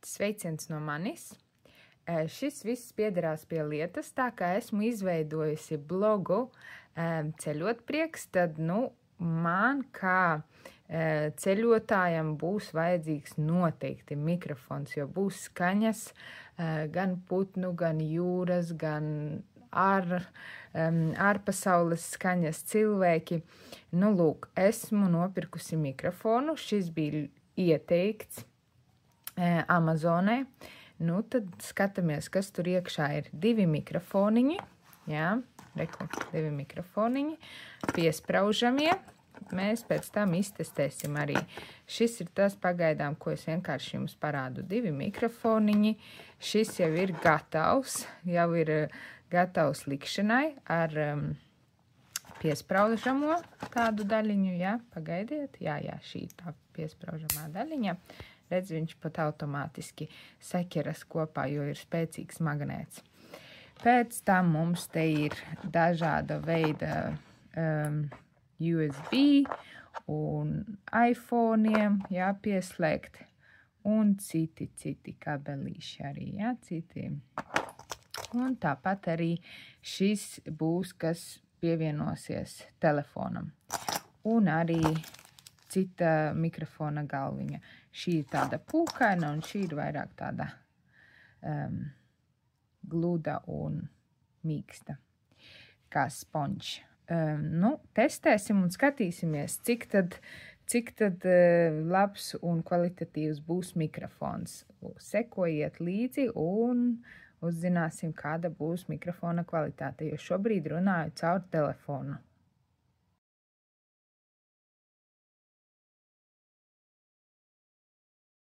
Sveiciens no manis. Šis viss piederās pie lietas, tā kā esmu izveidojusi blogu Ceļot prieks, tad, man kā ceļotājam būs vajadzīgs noteikti mikrofons, jo būs skaņas gan putnu, gan jūras, gan ārpasaules skaņas cilvēki. Lūk, esmu nopirkusi mikrofonu, šis bija ieteikts Amazonē. Tad skatāmies, kas tur iekšā ir 2 mikrofoniņi, reku, 2 mikrofoniņi, piespraužamie. Mēs pēc tam iztestēsim arī. Šis ir tas pagaidām, ko es vienkārši jums parādu. 2 mikrofoniņi. Šis jau ir gatavs, gatavs likšanai ar piespraužamo tādu daļiņu, pagaidiet. Jā, šī ir tā piespraužamā daļiņa. Redz, viņš pat automātiski saķeras kopā, jo ir spēcīgs magnēts. Pēc tam mums te ir dažāda veida USB un iPhone'iem pieslēgt un citi kabelīši arī, citi. Un tāpat arī šis būs, kas pievienosies telefonam. Un arī cita mikrofona galviņa. Šī ir tāda pūkaina un šī ir vairāk tāda gluda un mīksta, kā sponžs. Testēsim un skatīsimies, cik tad labs un kvalitatīvs būs mikrofons. Sekojiet līdzi un uzzināsim, kāda būs mikrofona kvalitāte, jo šobrīd runāju caur telefonu.